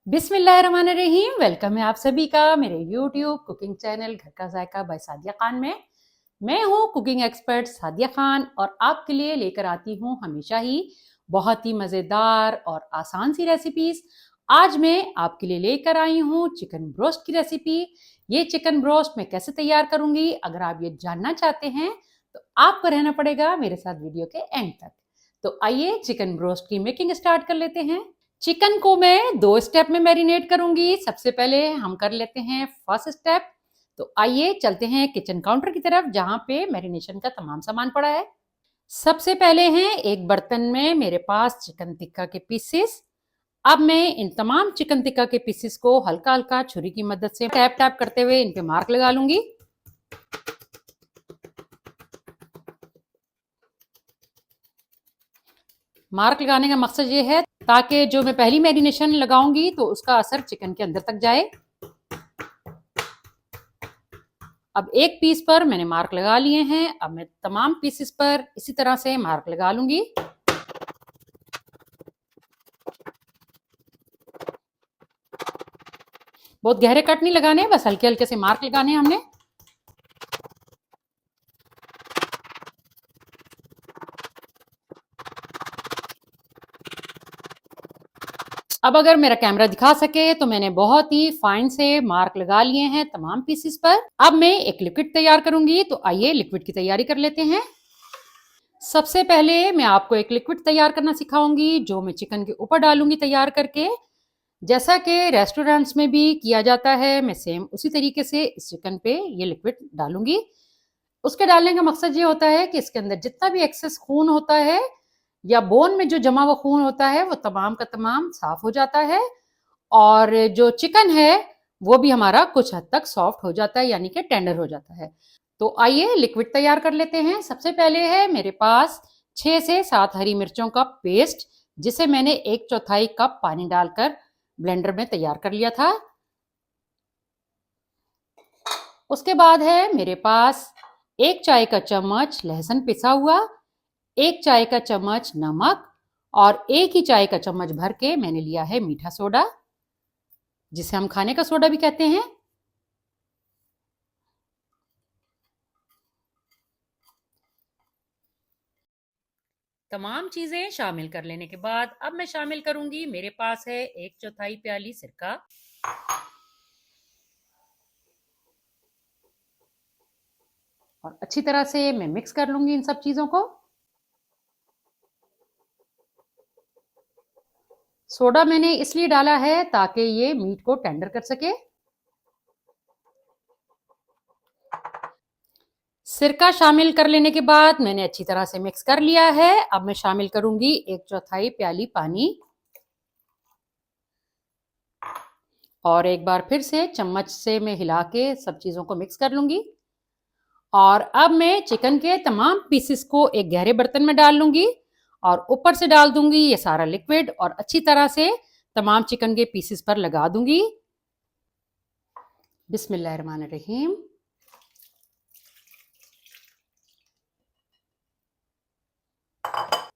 बिस्मिल्लाहिर्रहमानिर्रहीम। वेलकम है आप सभी का मेरे यूट्यूब कुकिंग चैनल घर का जायका बाय सादिया खान में। मैं हूँ कुकिंग एक्सपर्ट सादिया खान और आपके लिए लेकर आती हूँ हमेशा ही बहुत ही मज़ेदार और आसान सी रेसिपीज। आज मैं आपके लिए लेकर आई हूँ चिकन ब्रोस्ट की रेसिपी। ये चिकन ब्रोस्ट मैं कैसे तैयार करूंगी, अगर आप ये जानना चाहते हैं तो आपको रहना पड़ेगा मेरे साथ वीडियो के एंड तक। तो आइए चिकन ब्रोस्ट की मेकिंग स्टार्ट कर लेते हैं। चिकन को मैं 2 स्टेप में मैरिनेट करूंगी। सबसे पहले हम कर लेते हैं फर्स्ट स्टेप। तो आइए चलते हैं किचन काउंटर की तरफ जहां पे मैरिनेशन का तमाम सामान पड़ा है। सबसे पहले हैं एक बर्तन में मेरे पास चिकन टिक्का के पीसेस। अब मैं इन तमाम चिकन टिक्का के पीसेस को हल्का हल्का छुरी की मदद से टैप टैप करते हुए इन पे मार्क लगा लूंगी। मार्क लगाने का मकसद ये है ताकि जो मैं पहली मैरिनेशन लगाऊंगी तो उसका असर चिकन के अंदर तक जाए। अब एक पीस पर मैंने मार्क लगा लिए हैं। अब मैं तमाम पीसेस पर इसी तरह से मार्क लगा लूंगी। बहुत गहरे कट नहीं लगाने, बस हल्के हल्के से मार्क लगाने हैं हमने। अब अगर मेरा कैमरा दिखा सके तो मैंने बहुत ही फाइन से मार्क लगा लिए हैं तमाम पीसेस पर। अब मैं एक लिक्विड तैयार करूंगी, तो आइए लिक्विड की तैयारी कर लेते हैं। सबसे पहले मैं आपको एक लिक्विड तैयार करना सिखाऊंगी जो मैं चिकन के ऊपर डालूंगी तैयार करके। जैसा कि रेस्टोरेंट्स में भी किया जाता है, मैं सेम उसी तरीके से इस चिकन पे ये लिक्विड डालूंगी। उसके डालने का मकसद ये होता है कि इसके अंदर जितना भी एक्सेस खून होता है या बोन में जो जमा हुआ खून होता है वो तमाम का तमाम साफ हो जाता है, और जो चिकन है वो भी हमारा कुछ हद तक सॉफ्ट हो जाता है, यानी कि टेंडर हो जाता है। तो आइए लिक्विड तैयार कर लेते हैं। सबसे पहले है मेरे पास 6 से 7 हरी मिर्चों का पेस्ट, जिसे मैंने 1/4 कप पानी डालकर ब्लेंडर में तैयार कर लिया था। उसके बाद है मेरे पास 1 चाय का चम्मच लहसुन पिसा हुआ, 1 चाय का चम्मच नमक और 1 ही चाय का चम्मच भर के मैंने लिया है मीठा सोडा, जिसे हम खाने का सोडा भी कहते हैं। तमाम चीजें शामिल कर लेने के बाद अब मैं शामिल करूंगी, मेरे पास है 1/4 प्याली सिरका, और अच्छी तरह से मैं मिक्स कर लूंगी इन सब चीजों को। सोडा मैंने इसलिए डाला है ताकि ये मीट को टेंडर कर सके। सिरका शामिल कर लेने के बाद मैंने अच्छी तरह से मिक्स कर लिया है। अब मैं शामिल करूंगी 1/4 प्याली पानी, और एक बार फिर से चम्मच से मैं हिला के सब चीजों को मिक्स कर लूंगी। और अब मैं चिकन के तमाम पीसेस को एक गहरे बर्तन में डाल लूंगी और ऊपर से डाल दूंगी ये सारा लिक्विड, और अच्छी तरह से तमाम चिकन के पीसेस पर लगा दूंगी। बिस्मिल्लाहिर्रहमानिर्रहीम।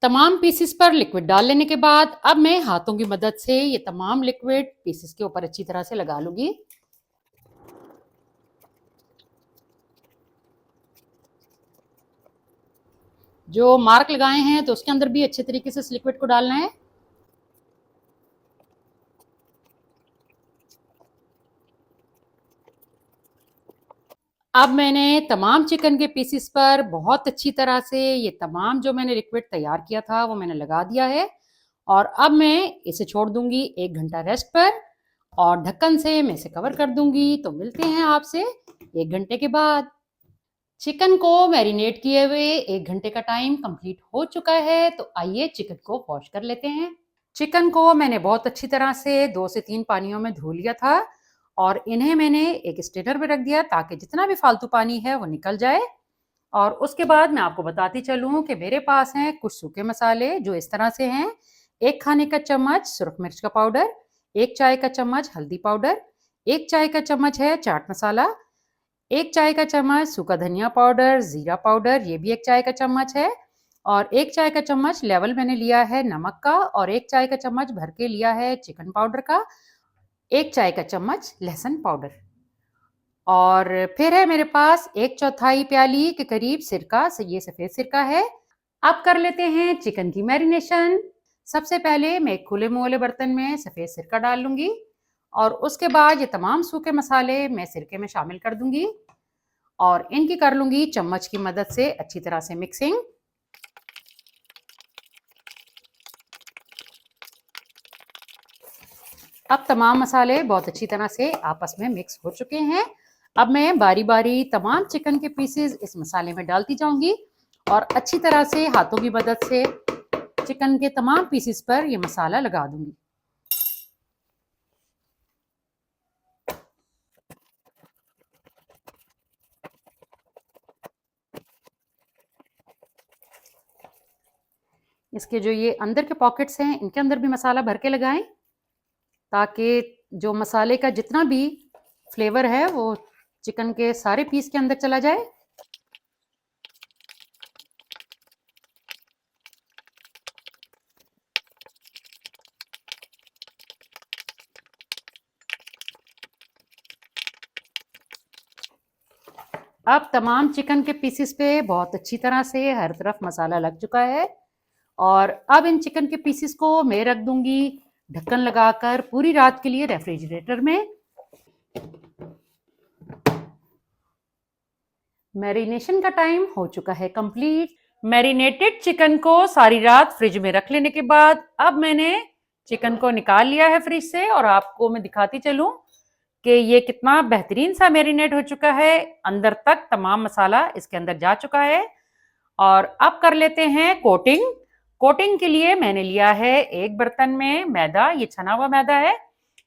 तमाम पीसेस पर लिक्विड डाल लेने के बाद अब मैं हाथों की मदद से ये तमाम लिक्विड पीसेस के ऊपर अच्छी तरह से लगा लूंगी। जो मार्क लगाए हैं तो उसके अंदर भी अच्छे तरीके से इस लिक्विड को डालना है। अब मैंने तमाम चिकन के पीसेस पर बहुत अच्छी तरह से ये तमाम जो मैंने लिक्विड तैयार किया था वो मैंने लगा दिया है, और अब मैं इसे छोड़ दूंगी 1 घंटा रेस्ट पर, और ढक्कन से मैं इसे कवर कर दूंगी। तो मिलते हैं आपसे 1 घंटे के बाद। चिकन को मैरिनेट किए हुए 1 घंटे का टाइम कंप्लीट हो चुका है, तो आइए चिकन को वॉश कर लेते हैं। चिकन को मैंने बहुत अच्छी तरह से 2 से 3 पानियों में धो लिया था, और इन्हें मैंने एक स्ट्रेनर में रख दिया ताकि जितना भी फालतू पानी है वो निकल जाए। और उसके बाद मैं आपको बताती चलूँ कि मेरे पास हैं कुछ सूखे मसाले जो इस तरह से हैं। 1 खाने का चम्मच सुरख मिर्च का पाउडर, 1 चाय का चम्मच हल्दी पाउडर, 1 चाय का चम्मच है चाट मसाला, 1 चाय का चम्मच सूखा धनिया पाउडर, जीरा पाउडर, ये भी 1 चाय का चम्मच है, और 1 चाय का चम्मच लेवल मैंने लिया है नमक का, और 1 चाय का चम्मच भर के लिया है चिकन पाउडर का। 1 चाय का चम्मच लहसुन पाउडर और फिर है मेरे पास 1/4 प्याली के करीब सिरका, ये सफ़ेद सिरका है। अब कर लेते हैं चिकन की मैरिनेशन। सबसे पहले मैं एक खुले मुँह वाले बर्तन में सफ़ेद सिरका डाल लूँगी और उसके बाद ये तमाम सूखे मसाले मैं सिरके में शामिल कर दूँगी और इनकी कर लूँगी चम्मच की मदद से अच्छी तरह से मिक्सिंग। अब तमाम मसाले बहुत अच्छी तरह से आपस में मिक्स हो चुके हैं। अब मैं बारी-बारी तमाम चिकन के पीसेस इस मसाले में डालती जाऊँगी और अच्छी तरह से हाथों की मदद से चिकन के तमाम पीसेस पर ये मसाला लगा दूँगी। इसके जो ये अंदर के पॉकेट्स हैं, इनके अंदर भी मसाला भर के लगाएँ ताकि जो मसाले का जितना भी फ्लेवर है वो चिकन के सारे पीस के अंदर चला जाए। अब तमाम चिकन के पीसेस पे बहुत अच्छी तरह से हर तरफ मसाला लग चुका है और अब इन चिकन के पीसेस को मैं रख दूंगी ढक्कन लगाकर पूरी रात के लिए रेफ्रिजरेटर में। मैरिनेशन का टाइम हो चुका है कंप्लीट। मैरिनेटेड चिकन को सारी रात फ्रिज में रख लेने के बाद अब मैंने चिकन को निकाल लिया है फ्रिज से और आपको मैं दिखाती चलूं कि ये कितना बेहतरीन सा मैरिनेट हो चुका है। अंदर तक तमाम मसाला इसके अंदर जा चुका है और अब कर लेते हैं कोटिंग। कोटिंग के लिए मैंने लिया है एक बर्तन में मैदा, ये छना हुआ मैदा है।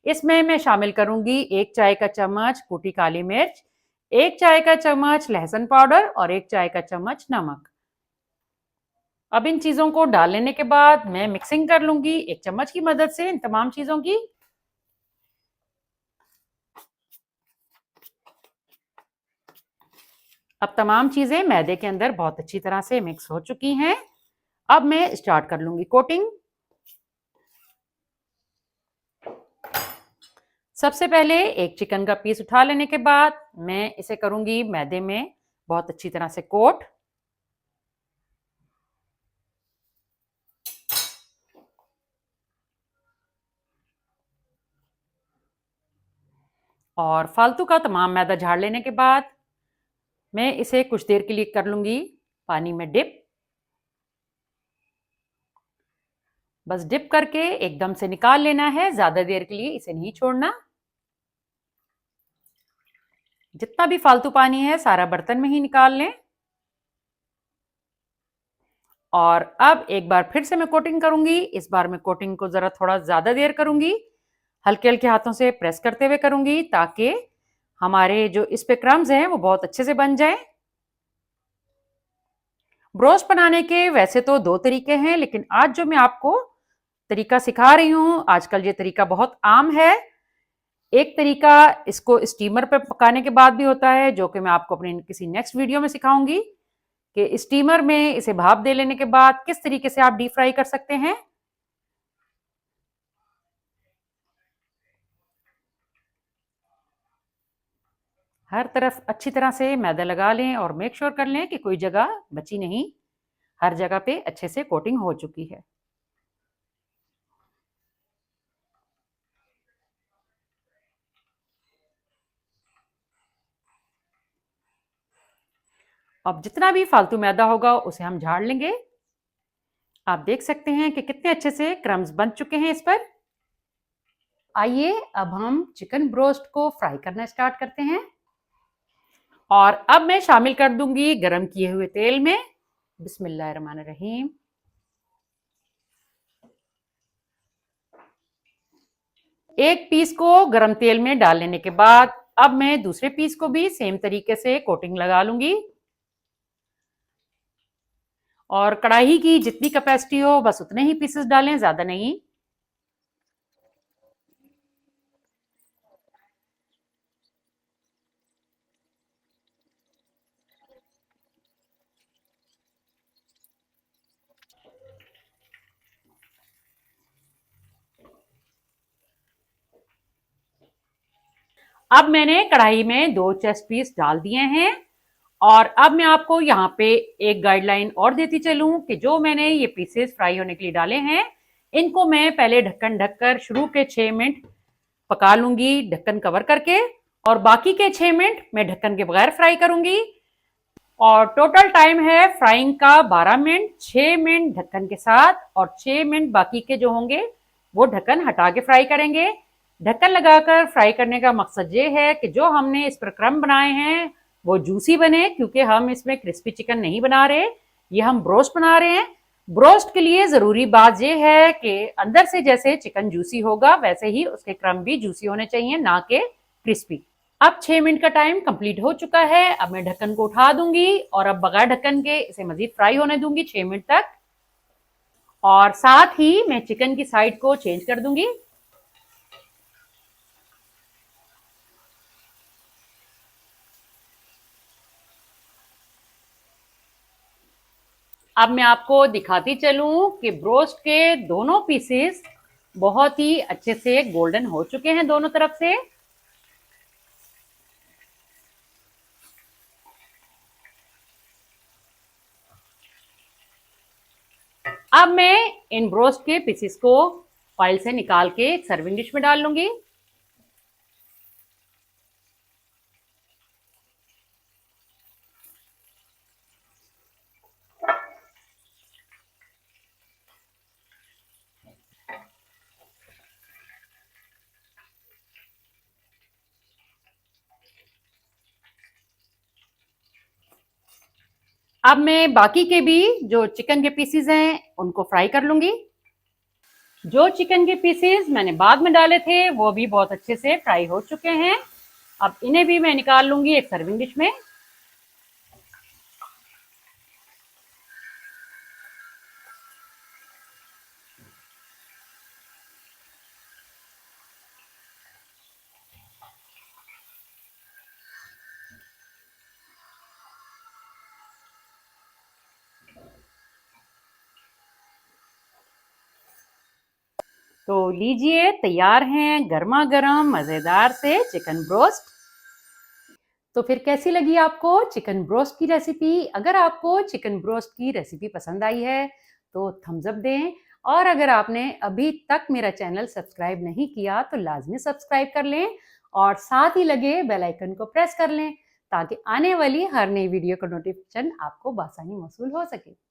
इसमें मैं शामिल करूंगी 1 चाय का चम्मच कुटी काली मिर्च, 1 चाय का चम्मच लहसुन पाउडर और 1 चाय का चम्मच नमक। अब इन चीजों को डाल लेने के बाद मैं मिक्सिंग कर लूंगी एक चम्मच की मदद से इन तमाम चीजों की। अब तमाम चीजें मैदे के अंदर बहुत अच्छी तरह से मिक्स हो चुकी हैं। अब मैं स्टार्ट कर लूंगी कोटिंग। सबसे पहले एक चिकन का पीस उठा लेने के बाद मैं इसे करूंगी मैदे में बहुत अच्छी तरह से कोट। और फालतू का तमाम मैदा झाड़ लेने के बाद मैं इसे कुछ देर के लिए कर लूंगी पानी में डिप। बस डिप करके एकदम से निकाल लेना है, ज्यादा देर के लिए इसे नहीं छोड़ना। जितना भी फालतू पानी है सारा बर्तन में ही निकाल लें। और अब एक बार फिर से मैं कोटिंग करूंगी। इस बार मैं कोटिंग को जरा थोड़ा ज्यादा देर करूंगी, हल्के हल्के हाथों से प्रेस करते हुए करूंगी ताकि हमारे जो इस पे क्रम्स हैं वो बहुत अच्छे से बन जाएं। ब्रोस्ट बनाने के वैसे तो 2 तरीके हैं, लेकिन आज जो मैं आपको तरीका सिखा रही हूँ, आजकल ये तरीका बहुत आम है। एक तरीका इसको स्टीमर पर पकाने के बाद भी होता है, जो कि मैं आपको अपने किसी नेक्स्ट वीडियो में सिखाऊंगी कि स्टीमर में इसे भाप दे लेने के बाद किस तरीके से आप डीप फ्राई कर सकते हैं। हर तरफ अच्छी तरह से मैदा लगा लें और मेक श्योर कर लें कि कोई जगह बची नहीं, हर जगह पे अच्छे से कोटिंग हो चुकी है। अब जितना भी फालतू मैदा होगा उसे हम झाड़ लेंगे। आप देख सकते हैं कि कितने अच्छे से क्रम्स बन चुके हैं इस पर। आइए अब हम चिकन ब्रोस्ट को फ्राई करना स्टार्ट करते हैं और अब मैं शामिल कर दूंगी गरम किए हुए तेल में। बिस्मिल्लाहिर्रहमानिर्रहीम। एक पीस को गरम तेल में डाल लेने के बाद अब मैं दूसरे पीस को भी सेम तरीके से कोटिंग लगा लूंगी और कढ़ाई की जितनी कैपेसिटी हो बस उतने ही पीसेस डालें, ज्यादा नहीं। अब मैंने कढ़ाई में 2 चेस्ट पीस डाल दिए हैं और अब मैं आपको यहाँ पे एक गाइडलाइन और देती चलूं कि जो मैंने ये पीसेस फ्राई होने के लिए डाले हैं, इनको मैं पहले ढक्कन ढककर शुरू के 6 मिनट पका लूंगी ढक्कन कवर करके, और बाकी के 6 मिनट मैं ढक्कन के बगैर फ्राई करूंगी। और टोटल टाइम है फ्राइंग का 12 मिनट, 6 मिनट ढक्कन के साथ और 6 मिनट बाकी के जो होंगे वो ढक्कन हटा के फ्राई करेंगे। ढक्कन लगाकर फ्राई करने का मकसद ये है कि जो हमने इस पर क्रम बनाए हैं वो जूसी बने, क्योंकि हम इसमें क्रिस्पी चिकन नहीं बना रहे, ये हम ब्रोस्ट बना रहे हैं। ब्रोस्ट के लिए जरूरी बात यह है कि अंदर से जैसे चिकन जूसी होगा वैसे ही उसके क्रम भी जूसी होने चाहिए, ना कि क्रिस्पी। अब 6 मिनट का टाइम कंप्लीट हो चुका है। अब मैं ढक्कन को उठा दूंगी और अब बगैर ढक्कन के इसे मजीद फ्राई होने दूंगी 6 मिनट तक, और साथ ही मैं चिकन की साइड को चेंज कर दूंगी। अब मैं आपको दिखाती चलूं कि ब्रोस्ट के दोनों पीसेस बहुत ही अच्छे से गोल्डन हो चुके हैं दोनों तरफ से। अब मैं इन ब्रोस्ट के पीसेस को ऑयल से निकाल के एक सर्विंग डिश में डाल लूंगी। अब मैं बाकी के भी जो चिकन के पीसेस हैं उनको फ्राई कर लूंगी। जो चिकन के पीसेस मैंने बाद में डाले थे वो भी बहुत अच्छे से फ्राई हो चुके हैं। अब इन्हें भी मैं निकाल लूंगी एक सर्विंग डिश में। तो लीजिए, तैयार हैं गर्मा गर्म मजेदार से चिकन ब्रोस्ट। तो फिर कैसी लगी आपको चिकन ब्रोस्ट की रेसिपी? अगर आपको चिकन ब्रोस्ट की रेसिपी पसंद आई है तो थम्स अप दें, और अगर आपने अभी तक मेरा चैनल सब्सक्राइब नहीं किया तो लाजमी सब्सक्राइब कर लें और साथ ही लगे बेल आइकन को प्रेस कर लें ताकि आने वाली हर नई वीडियो का नोटिफिकेशन आपको बआसानी मौसूल हो सके।